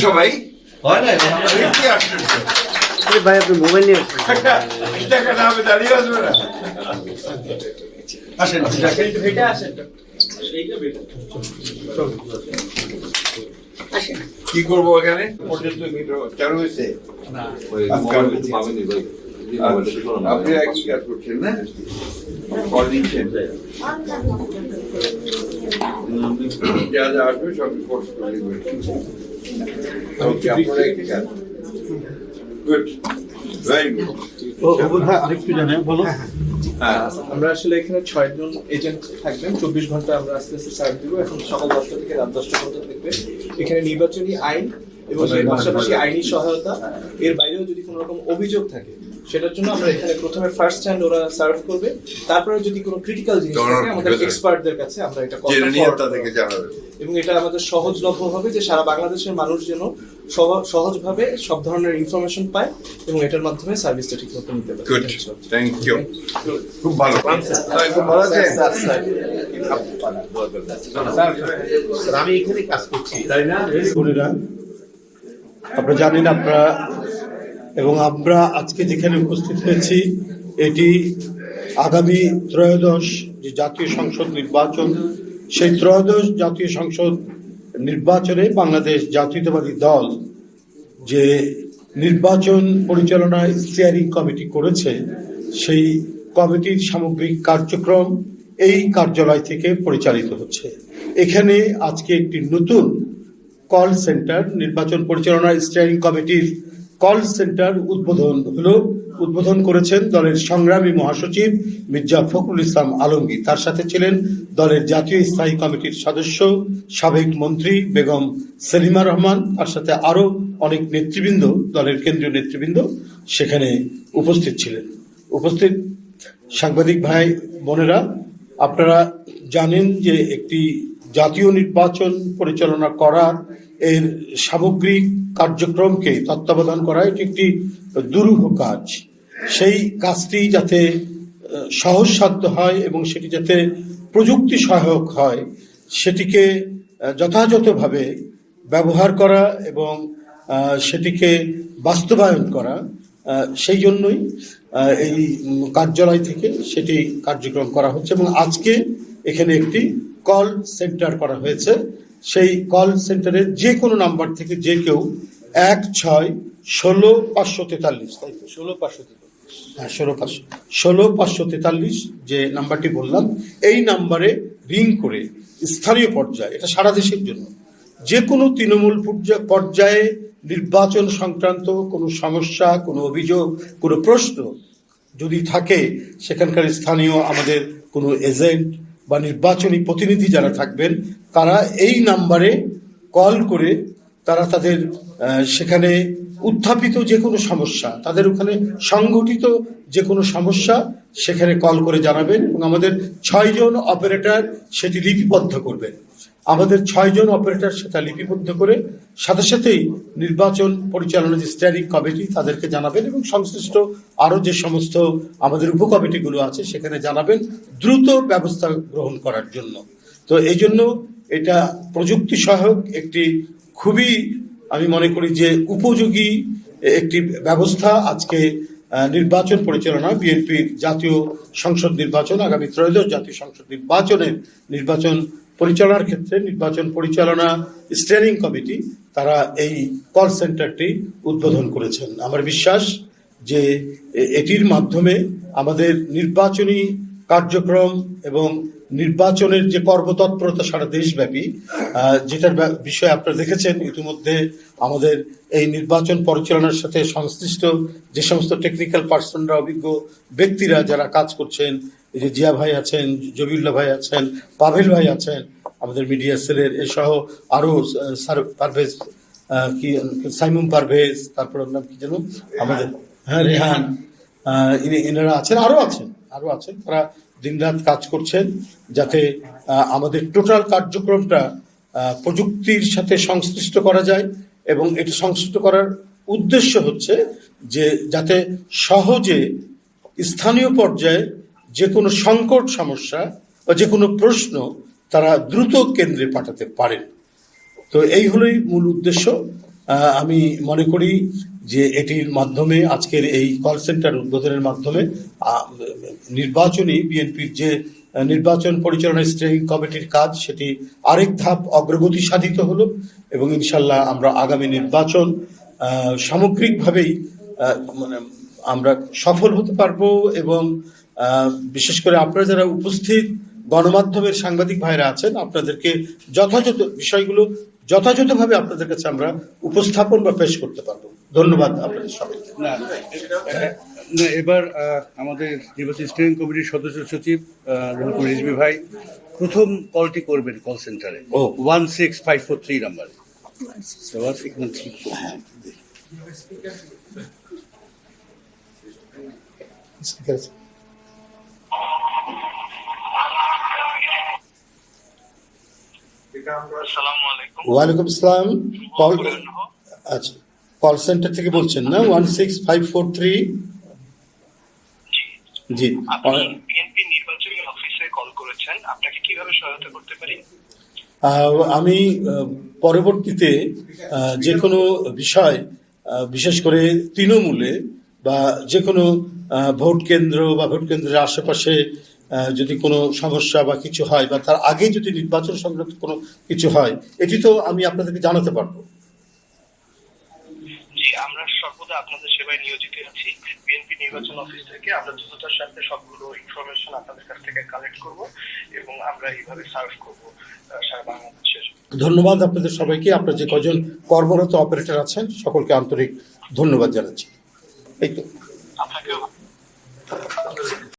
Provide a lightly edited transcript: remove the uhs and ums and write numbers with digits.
সবাই হয় না কি আশ্চর্য ভাই আপনি মোবাইল নিয়ে টাকা না হবে দাঁড়িয়ে আসবে না আসেন কি করবো এখানে পর্যন্ত চালু হয়েছে আপনি একই কাজ করছেন না কল দিচ্ছেন যা যা আসবে সব রিপোর্ট করে আপনারা একই কাজ গুড ভেরি গুড আরেকটু জানেন বলো। আমরা আসলে এখানে 6 জন এজেন্ট থাকবেন, 24 ঘন্টা আমরা আস্তে আস্তে সার্ভ দিব। এখন সকাল 10টা থেকে রাত 10টা পর্যন্ত থাকবে। এখানে নির্বাচনী আইন এবং এর পাশাপাশি আইনি সহায়তা, এর বাইরেও যদি কোনো রকম অভিযোগ থাকে সেটার জন্য আমরা এখানে প্রথমে ফার্স্ট হ্যান্ড ওরা সার্ভ করবে, তারপরে যদি কোনো ক্রিটিক্যাল জিনিস থাকে আমাদের এক্সপার্টদের কাছে আমরা এটা তাদেরকে জানাবেন এবং এটা আমাদের সহজলভ্য হবে যে সারা বাংলাদেশের মানুষ যেন সহজভাবে সব ধরনের ইনফরমেশন পায় এবং এটার মাধ্যমে সার্ভিসটা ঠিক মতো নিতে পারে। গুড থ্যাংক ইউ খুব ভালো খুব ভালো আছে আমি এখানে কাজ করছি তাই না বোনেরা, আপনারা জানেন আপনারা এবং আমরা আজকে যেখানে উপস্থিত হয়েছি এটি আগামী ত্রয়োদশ যে জাতীয় সংসদ নির্বাচন, সেই ত্রয়োদশ জাতীয় সংসদ নির্বাচনে বাংলাদেশ জাতীয়তাবাদী দল যে নির্বাচন পরিচালনা স্টিয়ারিং কমিটি করেছে সেই কমিটির সামগ্রিক কার্যক্রম এই কার্যালয় থেকে পরিচালিত হচ্ছে। এখানে আজকে একটি নতুন কল সেন্টার, নির্বাচন পরিচালনা স্টিয়ারিং কমিটির কল সেন্টার উদ্বোধন করেছেন দলের সংগ্রামী মহাসচিব মির্জা ফখরুল ইসলাম আলমগীর। তার সাথে ছিলেন দলের জাতীয় স্থায়ী কমিটির সদস্য সাবেক মন্ত্রী বেগম সেলিমা রহমান, তার সাথে আরো অনেক নেতৃবৃন্দ, দলের কেন্দ্রীয় নেতৃবৃন্দ সেখানে উপস্থিত ছিলেন। উপস্থিত সাংবাদিক ভাই বোনেরা, আপনারা জানেন যে একটি জাতীয় নির্বাচন পরিচালনা করা, এর সামগ্রিক কার্যক্রমকে তত্ত্বাবধান করা এটি একটি দুরূহ কাজ। সেই কাজটি যাতে সহজসাধ্য হয় এবং সেটি যাতে প্রযুক্তি সহায়ক হয় সেটিকে যথাযথভাবে ব্যবহার করা এবং সেটিকে বাস্তবায়ন করা, সেই জন্যই এই কার্যালয় থেকে সেটি কার্যক্রম করা হচ্ছে এবং আজকে এখানে একটি কল সেন্টার করা হয়েছে। সেই কল সেন্টারে যে কোনো নাম্বার থেকে যে কেউ 16-16-543 তাই তো 16-543 যে নাম্বারটি বললাম, এই নাম্বারে রিং করে স্থানীয় পর্যায়ে, এটা সারা দেশের জন্য, যে কোনো তৃণমূল পর্যায়ে নির্বাচন সংক্রান্ত কোনো সমস্যা, কোনো অভিযোগ, কোনো প্রশ্ন যদি থাকে, সেখানকার স্থানীয় আমাদের কোনো এজেন্ট বা নির্বাচনী প্রতিনিধি যারা থাকবেন তারা এই নাম্বারে কল করে তারা তাদের সেখানে উত্থাপিত যে কোনো সমস্যা, তাদের ওখানে সংগঠিত যে কোনো সমস্যা সেখানে কল করে জানাবেন এবং আমাদের 6 জন অপারেটর সেটি লিপিবদ্ধ করবেন। আমাদের 6 জন অপারেটর সেটা লিপিবদ্ধ করে সাথে সাথেই নির্বাচন পরিচালনা যে স্টিয়ারিং কমিটি তাদেরকে জানাবেন এবং সংশ্লিষ্ট আরো যে সমস্ত আমাদের উপকমিটিগুলো আছে সেখানে জানাবেন দ্রুত ব্যবস্থা গ্রহণ করার জন্য। তো এই জন্য এটা প্রযুক্তি সহায়ক একটি খুবই, আমি মনে করি যে উপযোগী একটি ব্যবস্থা আজকে নির্বাচন পরিচালনা, বিএনপির জাতীয় সংসদ নির্বাচন, আগামী ত্রয়োদশ জাতীয় সংসদ নির্বাচন পরিচালনার ক্ষেত্রে নির্বাচন পরিচালনা স্টিয়ারিং কমিটি তারা এই কল সেন্টারটি উদ্বোধন করেছেন। আমার বিশ্বাস যে এটির মাধ্যমে আমাদের নির্বাচনী কার্যক্রম এবং নির্বাচনের যে কর্মতৎপরতা সারা দেশব্যাপী, যেটার বিষয়ে আপনারা দেখেছেন ইতিমধ্যে আমাদের এই নির্বাচন পরিচালনার সাথে সংশ্লিষ্ট যে সমস্ত টেকনিক্যাল পার্সনরা, অভিজ্ঞ ব্যক্তিরা যারা কাজ করছেন, এই যে জিয়া ভাই আছেন, জবিউল্লাহ ভাই আছেন, পাভেল ভাই আছেন আমাদের মিডিয়া সেলের, এসহ আরো পারভেজ সাইমুম পারভেজ, তারপর নাম কি যেন আমাদের রেহান, এনারা আছেন, আরো আছেন তারা দিনরাত কাজ করছেন যাতে আমাদের টোটাল কার্যক্রমটা প্রযুক্তির সাথে সংশ্লিষ্ট করা যায় এবং এটা সংশ্লিষ্ট করার উদ্দেশ্য হচ্ছে যে যাতে সহজে স্থানীয় পর্যায়ে যে কোনো সংকট সমস্যা বা যে কোনো প্রশ্ন তারা দ্রুত কেন্দ্রে পাঠাতে পারেন। তো এই হলোই মূল উদ্দেশ্য। আমি মনে করি যে এটির মাধ্যমে আজকের এই কল সেন্টার উদ্বোধনের মাধ্যমে নির্বাচনী বিএনপির যে নির্বাচন পরিচালনা স্টিয়ারিং কমিটির কাজ সেটি আরেক ধাপ অগ্রগতি সাধিত হলো এবং ইনশাল্লাহ আমরা আগামী নির্বাচন সামগ্রিকভাবেই মানে আমরা সফল হতে পারবো এবং বিশেষ করে আপনারা যারা উপস্থিত গণমাধ্যমের সাংবাদিক ভাইরা আছেন আপনাদেরকে যথাযথ বিষয়গুলো যথাযথভাবে আপনাদের কাছে আমরা উপস্থাপন বা পেশ করতে পারবো। ধন্যবাদ আপনাদের সবাইকে। না, এবার আমাদের নির্বাচন স্টিয়ারিং কমিটির সদস্য সচিব রিজভী ভাই প্রথম কলটি করবেন কল সেন্টারে 16543 নাম্বারে। ওয়ালাইকুম আসসালাম। কল আচ্ছা কল সেন্টার থেকে বলছেন না 16543? জি আপনি বিএনপি নির্বাচনী অফিসে কল করেছেন, আপনাকে কিভাবে সহায়তা করতে পারি? আমি পরবর্তীতে যে কোনো বিষয় বিশেষ করে তৃণমূলে বা যে কোনো ভোট কেন্দ্র বা ভোট কেন্দ্রের আশেপাশে যদি কোনো সমস্যা বা কিছু হয় বা তার আগে যদি নির্বাচন সংক্রান্ত কোনো কিছু হয় এটি তো আমি আপনাদেরকে জানাতে পারবো। জি, আমরা সর্বদা আপনাদের সেবায় নিয়োজিত আছি। বিএনপি নির্বাচন অফিস থেকে আমরা দ্রুততার সাথে সবগুলো ইনফরমেশন আপনাদের কাছ থেকে কালেক্ট করব এবং আমরা এইভাবে সার্ভ করব সারা বাংলাদেশের। ধন্যবাদ আপনাদের সবাইকে। আপনার যে কজন কর্মরত অপারেটর আছেন সকলকে আন্তরিক ধন্যবাদ জানাচ্ছি। এই তো।